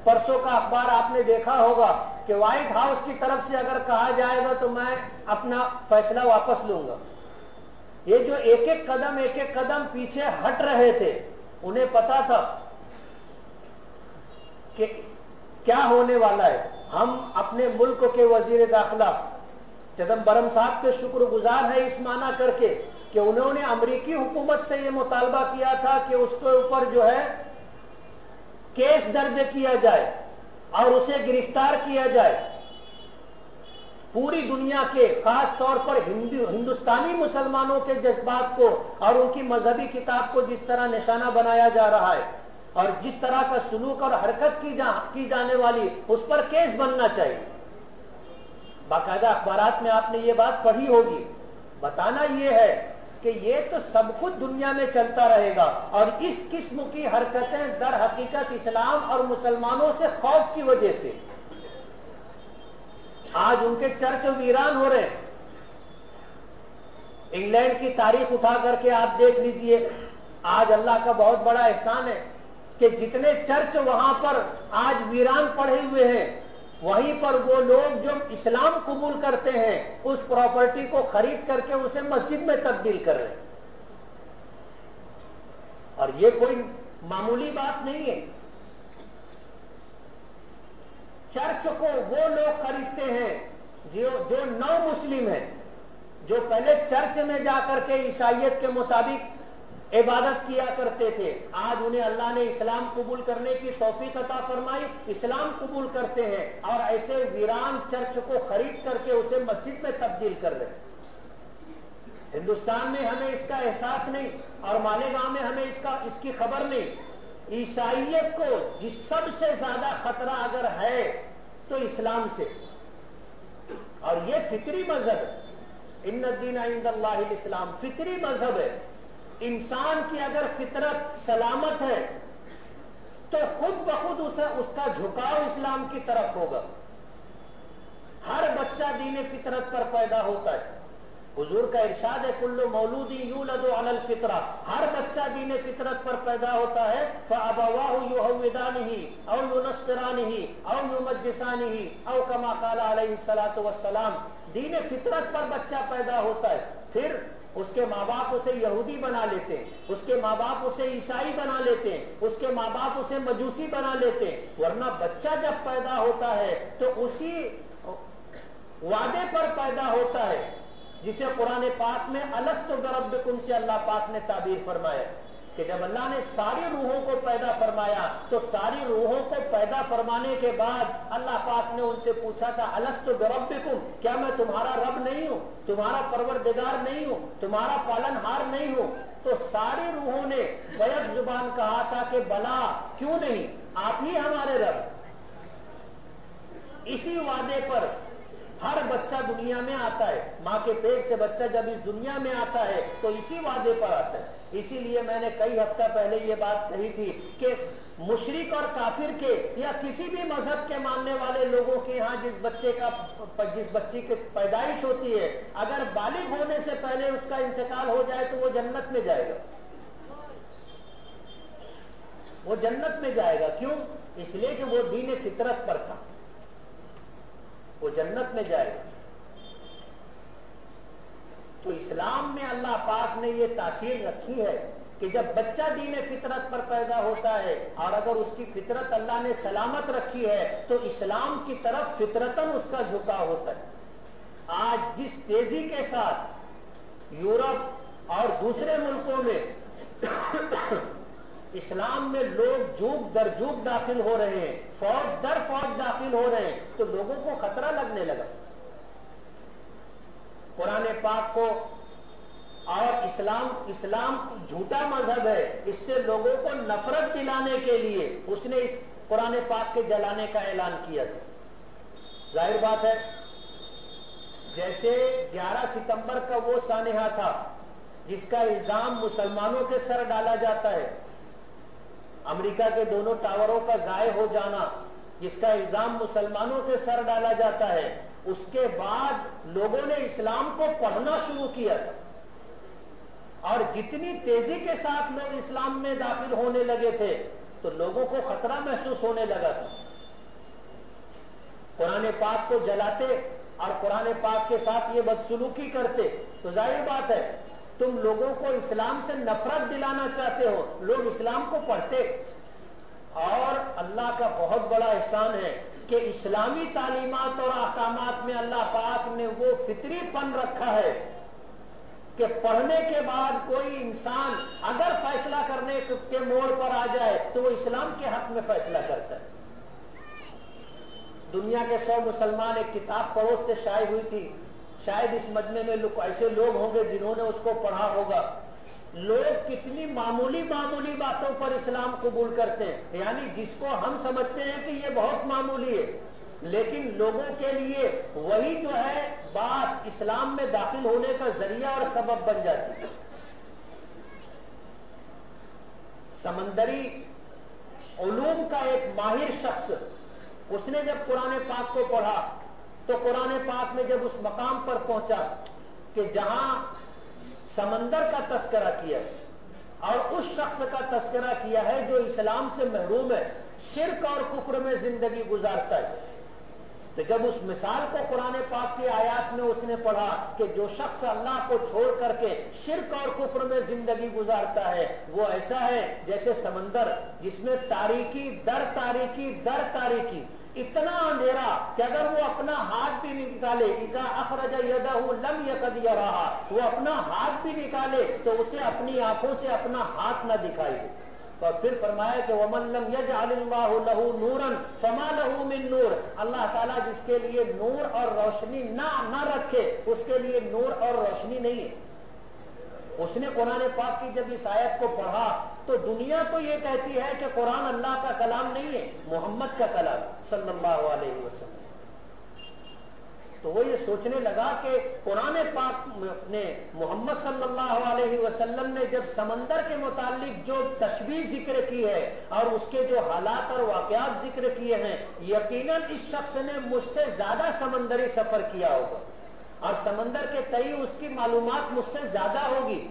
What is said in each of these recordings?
परसों का अखबार आपने देखा होगा कि व्हाइट हाउस की तरफ से अगर कहा जाएगा तो मैं अपना फैसला वापस लूंगा। ये जो एक एक कदम पीछे हट रहे थे, उन्हें पता था कि क्या होने वाला है। हम अपने मुल्क के वजीर दाखिला चिदम्बरम साहब के शुक्रगुजार है इस माना करके कि उन्होंने अमेरिकी हुकूमत से ये मुतालबा किया था कि उसके ऊपर जो है केस दर्ज किया जाए और उसे गिरफ्तार किया जाए। पूरी दुनिया के खास तौर पर हिंदुस्तानी मुसलमानों के जज्बात को और उनकी मजहबी किताब को जिस तरह निशाना बनाया जा रहा है और जिस तरह का सुलूक और हरकत की जाने वाली, उस पर केस बनना चाहिए। बाकायदा अखबारात में आपने ये बात पढ़ी होगी। बताना ये है कि ये तो सब कुछ दुनिया में चलता रहेगा और इस किस्म की हरकतें दर हकीकत इस्लाम और मुसलमानों से खौफ की वजह से आज उनके चर्च वीरान हो रहे हैं। इंग्लैंड की तारीख उठा करके आप देख लीजिए। आज अल्लाह का बहुत बड़ा एहसान है कि जितने चर्च वहां पर आज वीरान पड़े हुए हैं, वहीं पर वो लोग जो इस्लाम कबूल करते हैं उस प्रॉपर्टी को खरीद करके उसे मस्जिद में तब्दील कर रहे हैं। और ये कोई मामूली बात नहीं है। चर्च को वो लोग खरीदते हैं जो नौ मुस्लिम हैं, जो पहले चर्च में जाकर के ईसाइयत के मुताबिक इबादत किया करते थे। आज उन्हें अल्लाह ने इस्लाम कबूल करने की तौफीक अता फरमाई, इस्लाम कबूल करते हैं और ऐसे वीरान चर्च को खरीद करके उसे मस्जिद में तब्दील कर रहे हैं। हिंदुस्तान में हमें इसका एहसास नहीं और मालेगांव में हमें इसकी खबर नहीं। ईसाइयत को जिस सबसे ज्यादा खतरा अगर है तो इस्लाम से, और ये फितरी मजहब है। इन्ना दीन इंदल्लाहिल इस्लाम, फितरी मजहब है। इंसान की अगर फितरत सलामत है तो खुद ब खुद उसका झुकाव इस्लाम की तरफ होगा। हर बच्चा दीन फितरत पर पैदा होता है। हुजूर का इरशाद है, कुल्लु मौलूदी यूलदु अलल फितरा, हर बच्चा दीन फितरत पर पैदा होता है। फअबवाहु युहव्विदानिही औ युनस्सिरानिही औ युमज्जिसानिही औ कमा क़ाला अलैहि सलातु वस्सलाम। दीन फितरत पर बच्चा पैदा होता है, फिर उसके माँ बाप उसे यहूदी बना लेते हैं, उसके माँ बाप उसे ईसाई बना लेते हैं, उसके माँ बाप उसे मजूसी बना लेते हैं। वरना बच्चा जब पैदा होता है तो उसी वादे पर पैदा होता है जिसे कुरान पाक में अलस्तु बिरब्बिकुम से अल्लाह पाक ने ताबीर फरमाया कि जब अल्लाह ने सारी रूहों को पैदा फरमाया तो सारी रूहों को पैदा फरमाने के बाद अल्लाह पाक ने उनसे पूछा था, अलस्तु बिरब्बिकुम, क्या मैं तुम्हारा रब नहीं हूं, तुम्हारा परवरदिगार नहीं हूं, तुम्हारा पालनहार नहीं हूं? तो सारी रूहों ने बैक जुबान कहा था कि बला, क्यों नहीं, आप ही हमारे रब। इसी वादे पर हर बच्चा दुनिया में आता है। माँ के पेट से बच्चा जब इस दुनिया में आता है तो इसी वादे पर आता है। इसीलिए मैंने कई हफ्ता पहले ये बात कही थी कि मुशरिक और काफिर के या किसी भी मजहब के मानने वाले लोगों के यहाँ जिस बच्ची की पैदाइश होती है, अगर बालिग होने से पहले उसका इंतकाल हो जाए तो वो जन्नत में जाएगा। वो जन्नत में जाएगा। क्यों? इसलिए कि वो दीन फितरत पर था, वो जन्नत में जाएगा। तो इस्लाम में अल्लाह पाक ने ये तासीर रखी है कि जब बच्चा दीन फितरत पर पैदा होता है और अगर उसकी फितरत अल्लाह ने सलामत रखी है तो इस्लाम की तरफ फितरतन उसका झुकाव होता है। आज जिस तेजी के साथ यूरोप और दूसरे मुल्कों में इस्लाम में लोग जुग दर जुग दाखिल हो रहे हैं, फौज दर फौज दाखिल हो रहे हैं, तो लोगों को खतरा लगने लगा। कुरान पाक को और इस्लाम झूठा मजहब है, इससे लोगों को नफरत दिलाने के लिए उसने इस कुरान पाक के जलाने का ऐलान किया था। जाहिर बात है, जैसे 11 सितंबर का वो सानेहा था जिसका इल्जाम मुसलमानों के सर डाला जाता है, अमेरिका के दोनों टावरों का जाय हो जाना जिसका इल्जाम मुसलमानों के सर डाला जाता है, उसके बाद लोगों ने इस्लाम को पढ़ना शुरू किया था और जितनी तेजी के साथ लोग इस्लाम में दाखिल होने लगे थे तो लोगों को खतरा महसूस होने लगा था। قرآن پاک کو جلاتے اور قرآن پاک کے ساتھ یہ بدسلوکی کرتے تو ظاہر بات ہے تم لوگوں کو اسلام سے نفرت دلانا چاہتے ہو. لوگ اسلام کو پڑھتے اور اللہ کا بہت بڑا احسان ہے کہ اسلامی تعلیمات اور احکامات میں اللہ پاک نے وہ فطری پن رکھا ہے کہ پڑھنے کے بعد کوئی انسان اگر فیصلہ کرنے کے موڑ پر آ جائے تو وہ اسلام کے حق میں فیصلہ کرتا ہے. دنیا کے 100 مسلمان ایک کتاب پڑوس سے شائع ہوئی تھی. شاید اس مجمع میں ایسے لوگ ہوں گے جنہوں نے اس کو پڑھا ہوگا. لوگ کتنی معمولی باتوں پر اسلام قبول کرتے ہیں, یعنی جس کو ہم سمجھتے ہیں کہ یہ بہت معمولی ہے, لیکن لوگوں کے لیے وہی جو ہے بات اسلام میں داخل ہونے کا ذریعہ اور سبب بن جاتی ہے. سمندری علوم کا ایک ماہر شخص, اس نے جب قرآن پاک کو پڑھا تو قرآن پاک میں جب اس مقام پر پہنچا کہ جہاں سمندر کا تذکرہ کیا ہے اور اس شخص کا تذکرہ کیا ہے جو اسلام سے محروم ہے, شرک اور کفر میں زندگی گزارتا ہے, تو جب اس مثال کو قرآن پاک کی آیات میں اس نے پڑھا کہ جو شخص اللہ کو چھوڑ کر کے شرک اور کفر میں زندگی گزارتا ہے وہ ایسا ہے جیسے سمندر جس میں تاریکی در تاریکی در تاریکی, اتنا اندھیرا کہ اگر وہ اپنا ہاتھ بھی نکالے اذا اخرج یدہ لم یکد یراہا, وہ اپنا ہاتھ بھی نکالے تو اسے اپنی آنکھوں سے اپنا ہاتھ نہ دکھائی دے. اور پھر فرمایا کہ وَمَن لَمْ يَجْعَلِ اللَّهُ لَهُ نُورًا فَمَا لَهُ مِن نُور, اللہ تعالیٰ جس کے لیے نور اور روشنی نہ رکھے اس کے لیے نور اور روشنی نہیں ہے. اس نے قرآن پاک کی جب اس آیت کو پڑھا تو دنیا تو یہ کہتی ہے کہ قرآن اللہ کا کلام نہیں ہے, محمد کا کلام صلی اللہ علیہ وسلم. تو وہ یہ سوچنے لگا کہ قرآن پاک نے محمد صلی اللہ علیہ وسلم نے جب سمندر کے متعلق جو تشبیہ ذکر کی ہے اور اس کے جو حالات اور واقعات ذکر کیے ہیں, یقیناً اس شخص نے مجھ سے زیادہ سمندری سفر کیا ہوگا اور سمندر کے تئیں اس کی معلومات مجھ سے زیادہ ہوگی.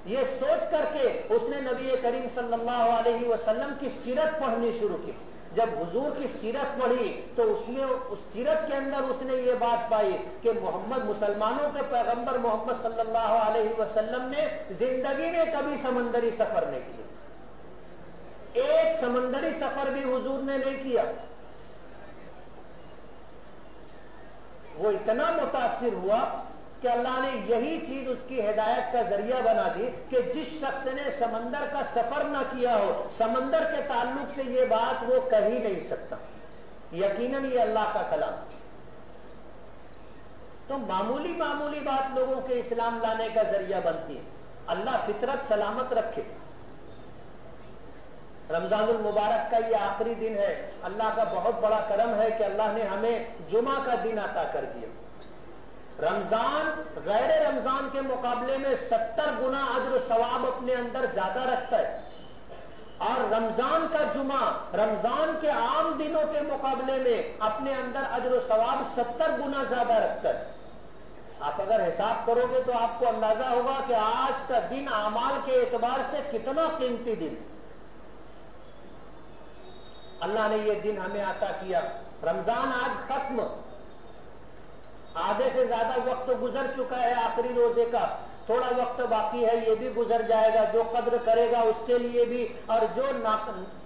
یہ سوچ کر کے اس نے نبی کریم صلی اللہ علیہ وسلم کی سیرت پڑھنی شروع کی. جب حضور کی سیرت پڑھی تو اس میں اس سیرت کے اندر اس نے یہ بات پائی کہ محمد, مسلمانوں کے پیغمبر محمد صلی اللہ علیہ وسلم نے زندگی میں کبھی سمندری سفر نہیں کیا. ایک سمندری سفر بھی حضور نے نہیں کیا. وہ اتنا متاثر ہوا کہ اللہ نے یہی چیز اس کی ہدایت کا ذریعہ بنا دی کہ جس شخص نے سمندر کا سفر نہ کیا ہو, سمندر کے تعلق سے یہ بات وہ کہہ ہی نہیں سکتا. یقیناً یہ اللہ کا کلام. تو معمولی بات لوگوں کے اسلام لانے کا ذریعہ بنتی ہے. اللہ فطرت سلامت رکھے. رمضان المبارک کا یہ آخری دن ہے. اللہ کا بہت بڑا کرم ہے کہ اللہ نے ہمیں جمعہ کا دن عطا کر دیا. رمضان غیر رمضان کے مقابلے میں 70 گنا اجر و ثواب اپنے اندر زیادہ رکھتا ہے, اور رمضان کا جمعہ رمضان کے عام دنوں کے مقابلے میں اپنے اندر اجر و ثواب 70 گنا زیادہ رکھتا ہے. آپ اگر حساب کرو گے تو آپ کو اندازہ ہوگا کہ آج کا دن اعمال کے اعتبار سے کتنا قیمتی دن. اللہ نے یہ دن ہمیں عطا کیا. رمضان آج ختم, آدھے سے زیادہ وقت گزر چکا ہے آخری روزے کا. تھوڑا وقت باقی ہے, یہ بھی گزر جائے گا. جو قدر کرے گا اس کے لیے بھی, اور جو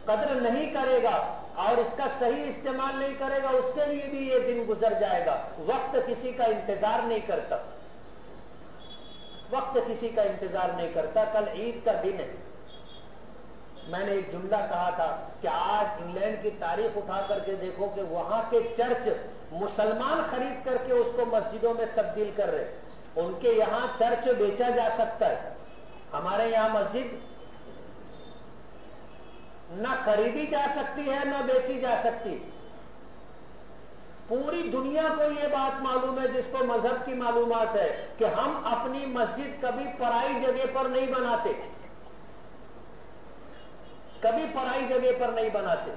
قدر نہیں کرے گا اور اس کا صحیح استعمال نہیں کرے گا اس کے لیے بھی یہ دن گزر جائے گا. وقت کسی کا انتظار نہیں کرتا, وقت کسی کا انتظار نہیں کرتا. کل عید کا دن ہے. میں نے ایک جملہ کہا تھا کہ آج انگلینڈ کی تاریخ اٹھا کر کے دیکھو کہ وہاں کے چرچ مسلمان خرید کر کے اس کو مسجدوں میں تبدیل کر رہے. ان کے یہاں چرچ بیچا جا سکتا ہے, ہمارے یہاں مسجد نہ خریدی جا سکتی ہے نہ بیچی جا سکتی. پوری دنیا کو یہ بات معلوم ہے جس کو مذہب کی معلومات ہے کہ ہم اپنی مسجد کبھی پرائی جگہ پر نہیں بناتے, کبھی پرائی جگہ پر نہیں بناتے.